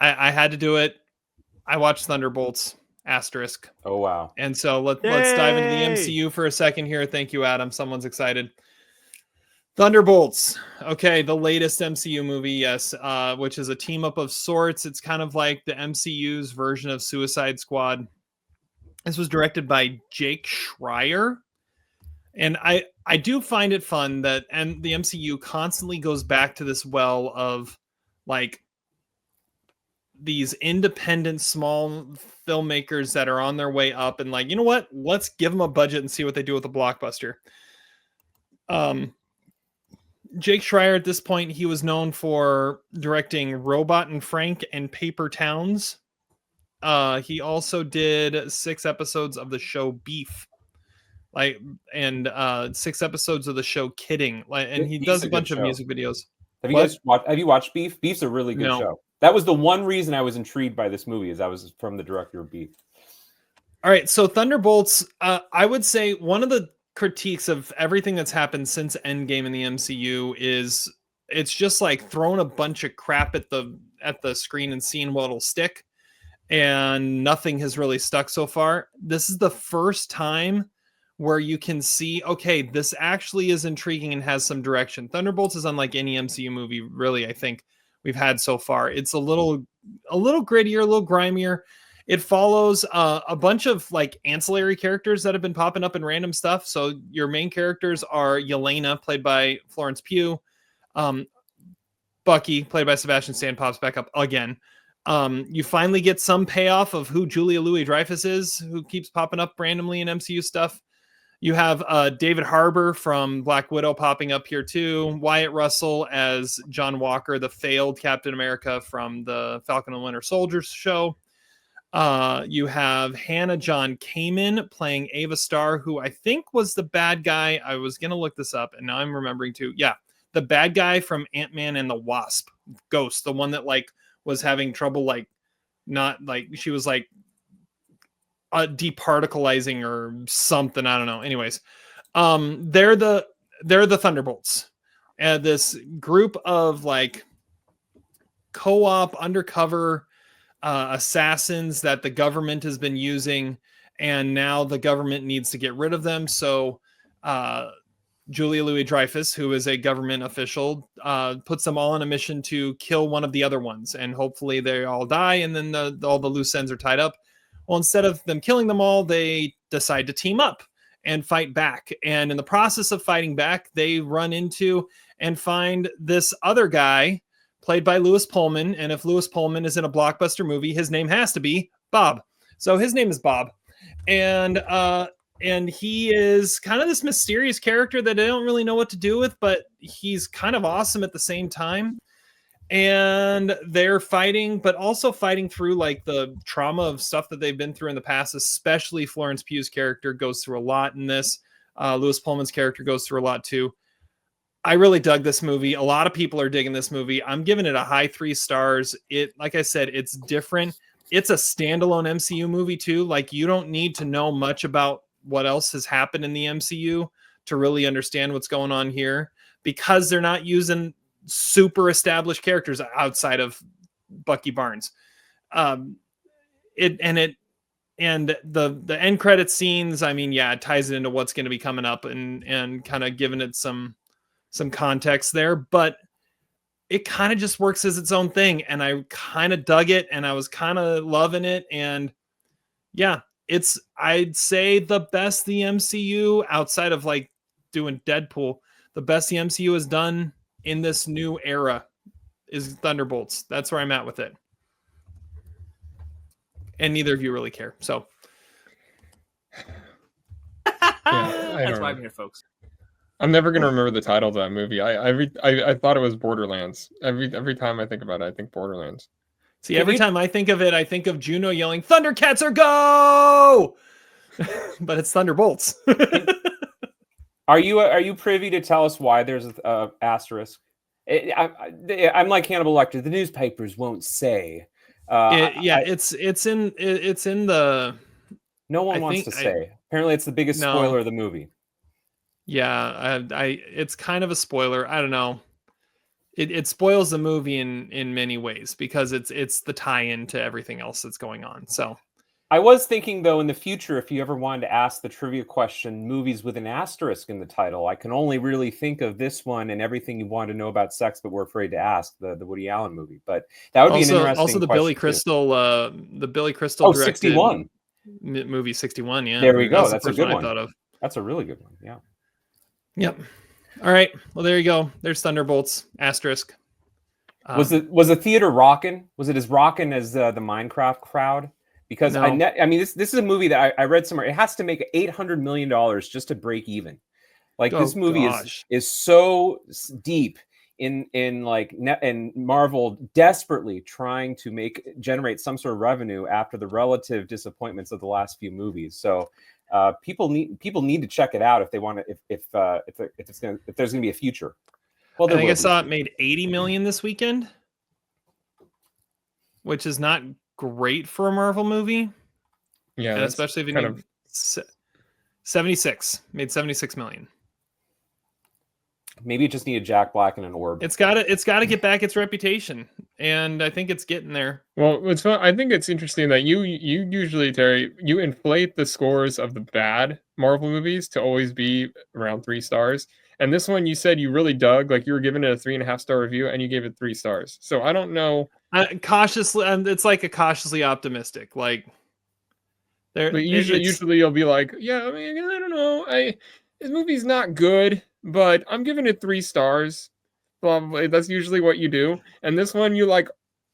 I had to do it. I watched Thunderbolts asterisk. Oh wow. And so let's dive into the MCU for a second here. Thank you, Adam. Someone's excited. Thunderbolts. Okay, the latest MCU movie, yes, which is a team up of sorts. It's kind of like the MCU's version of Suicide Squad. This was directed by Jake Schreier. And I do find it fun that and the MCU constantly goes back to this well of like these independent small filmmakers that are on their way up and like, you know what? Let's give them a budget and see what they do with a blockbuster. Jake Schreier at this point, he was known for directing Robot and Frank and Paper Towns. He also did 6 episodes of the show Beef. And 6 episodes of the show Kidding. And he does a bunch of music videos. Have you watched Beef? Beef's a really good show. That was the one reason I was intrigued by this movie, is I was from the director of Beef. All right, so Thunderbolts, I would say one of the critiques of everything that's happened since Endgame in the MCU is it's just like throwing a bunch of crap at the screen and seeing what'll stick, and nothing has really stuck so far. This is the first time where you can see, okay, this actually is intriguing and has some direction. Thunderbolts is unlike any MCU movie, really, I think we've had so far. It's a little grittier, a little grimier. It follows a bunch of like ancillary characters that have been popping up in random stuff. So your main characters are Yelena, played by Florence Pugh. Bucky, played by Sebastian Stan, pops back up again. You finally get some payoff of who Julia Louis-Dreyfus is, who keeps popping up randomly in MCU stuff. You have David Harbour from Black Widow popping up here too. Wyatt Russell as John Walker, the failed Captain America from the Falcon and Winter Soldier show. You have Hannah John Kamen playing Ava Starr, who I think was the bad guy. I was going to look this up, and now I'm remembering too. Yeah, the bad guy from Ant-Man and the Wasp, Ghost, the one that like was having trouble, like not like she was like departicleizing or something. I don't know. Anyways, they're the Thunderbolts, and this group of like co-op undercover assassins that the government has been using, and now the government needs to get rid of them. So Julia Louis-Dreyfus, who is a government official, puts them all on a mission to kill one of the other ones, and hopefully they all die, and then all the loose ends are tied up. Well, instead of them killing them all, they decide to team up and fight back. And in the process of fighting back, they run into and find this other guy played by Louis Pullman. And if Louis Pullman is in a blockbuster movie, his name has to be Bob. So his name is Bob. And he is kind of this mysterious character that I don't really know what to do with, but he's kind of awesome at the same time. And they're fighting, but also fighting through like the trauma of stuff that they've been through in the past, especially Florence Pugh's character goes through a lot in this. Louis Pullman's character goes through a lot too. I really dug this movie. A lot of people are digging this movie. I'm giving it a high 3 stars. It, like I said, it's different. It's a standalone MCU movie too. Like you don't need to know much about what else has happened in the MCU to really understand what's going on here, because they're not using super established characters outside of Bucky Barnes. The end credit scenes, I mean, yeah, it ties it into what's going to be coming up and kind of giving it some context there, but it kind of just works as its own thing. And I kind of dug it, and I was kind of loving it. And yeah, it's, I'd say the best the MCU, outside of like doing Deadpool, the best the MCU has done in this new era is Thunderbolts. That's where I'm at with it. And neither of you really care. So that's why I'm here, folks. I'm never gonna remember the title of that movie. I thought it was Borderlands. Every time I think about it, I think Borderlands. See, every time I think of it, I think of Juno yelling, "Thundercats are go!" But it's Thunderbolts. Are you privy to tell us why there's an asterisk? I'm like Hannibal Lecter. The newspapers won't say. It's in the. No one wants to say. Apparently, it's the biggest spoiler of the movie. Yeah, it's kind of a spoiler. I don't know. it spoils the movie in many ways because it's the tie-in to everything else that's going on. So I was thinking, though, in the future, if you ever wanted to ask the trivia question, movies with an asterisk in the title, I can only really think of this one and everything you want to know about sex, but we're afraid to ask, the Woody Allen movie. But that would be an interesting also the Billy question, Crystal directed 61. movie 61. Yeah, There we go. that's the That's a first good one one. I thought of. That's a really good one. Yeah. Yep. All right. Well, there you go. There's Thunderbolts asterisk. Was the theater rocking? Was it as rocking as the Minecraft crowd? Because No. I mean, this is a movie that I read somewhere. It has to make $800 million just to break even. Like this movie is so deep in like and Marvel desperately trying to generate some sort of revenue after the relative disappointments of the last few movies. So people need to check it out if they want to if there's gonna be a future. Well, I think I saw it made 80 million this weekend, which is not great for a Marvel movie. Yeah, and especially if you need 76 million. Maybe it just needed Jack Black and an orb. It's got to get back its reputation, and I think it's getting there. Well, it's fun. I think it's interesting that you usually, Terry, you inflate the scores of the bad Marvel movies to always be around 3 stars. And this one, you said you really dug, like you were giving it a 3.5-star review, and you gave it 3 stars. So I don't know. Cautiously, it's like a cautiously optimistic. Like, but usually you'll be like, yeah, I mean, I don't know, this movie's not good, but I'm giving it 3 stars. Probably that's usually what you do. And this one, you like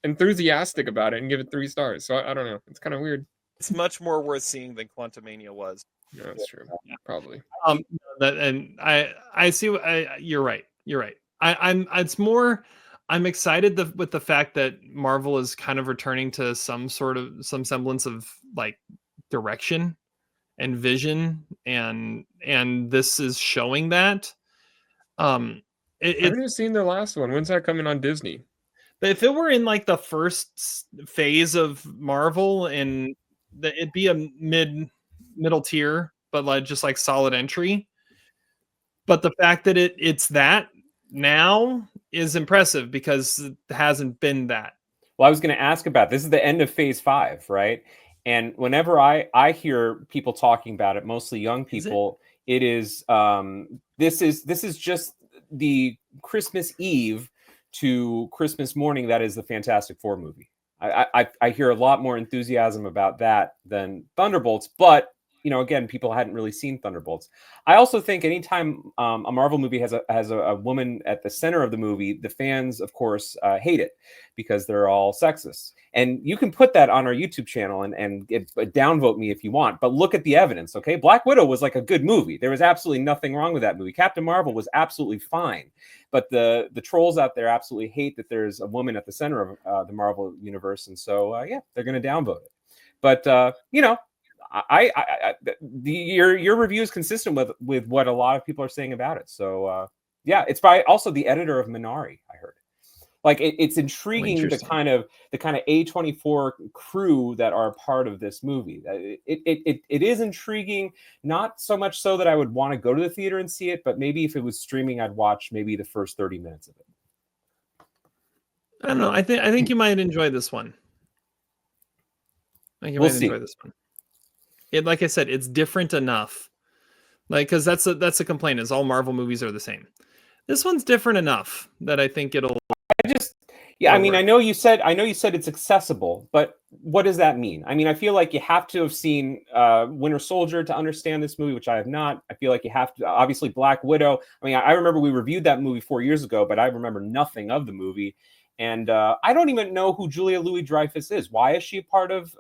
enthusiastic about it and give it 3 stars. So I don't know. It's kind of weird. It's much more worth seeing than Quantumania was. Yeah, that's true. Yeah. Probably. I see. You're right. You're right. I'm excited with the fact that Marvel is kind of returning to some semblance of like direction and vision, and this is showing that. I haven't seen their last one. When's that coming on Disney? But if it were in like the first phase of Marvel, and it'd be a middle tier, but like just like solid entry. But the fact that it's that now is impressive because it hasn't been that. Well, I was going to ask about this is the end of phase 5, right? And whenever I hear people talking about it, mostly young people, it is this is just the Christmas Eve to Christmas morning. That is the Fantastic Four movie. I hear a lot more enthusiasm about that than Thunderbolts, but again, people hadn't really seen Thunderbolts. I also think anytime a Marvel movie has a woman at the center of the movie, the fans, of course, hate it because they're all sexist. And you can put that on our YouTube channel and downvote me if you want. But look at the evidence, okay? Black Widow was like a good movie. There was absolutely nothing wrong with that movie. Captain Marvel was absolutely fine. But the trolls out there absolutely hate that there's a woman at the center of the Marvel universe. And so, yeah, they're going to downvote it. But, your review is consistent with what a lot of people are saying about it. So yeah, it's by also the editor of Minari, I heard. Like it's intriguing the kind of A24 crew that are a part of this movie. It is intriguing, not so much so that I would want to go to the theater and see it, but maybe if it was streaming, I'd watch maybe the first 30 minutes of it. I don't know. I think you might enjoy this one. I think you might enjoy this one. Like I said, it's different enough. Like, because that's a complaint is all Marvel movies are the same. This one's different enough that I think it'll. I mean, I know you said it's accessible, but what does that mean? I mean, I feel like you have to have seen Winter Soldier to understand this movie, which I have not. I feel like you have to, obviously, Black Widow. I mean, I remember we reviewed that movie 4 years ago, but I remember nothing of the movie. And I don't even know who Julia Louis-Dreyfus is. Why is she a part of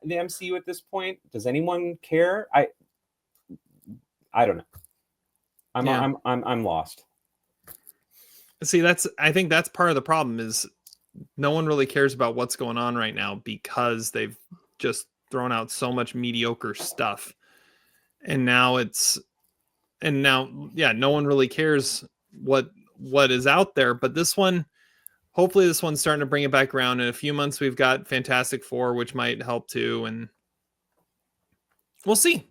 the MCU at this point? Does anyone care? I don't know. I'm lost. See, I think that's part of the problem is no one really cares about what's going on right now because they've just thrown out so much mediocre stuff. And now no one really cares what is out there. But this one, hopefully this one's starting to bring it back around. In a few months, we've got Fantastic Four, which might help too. And we'll see.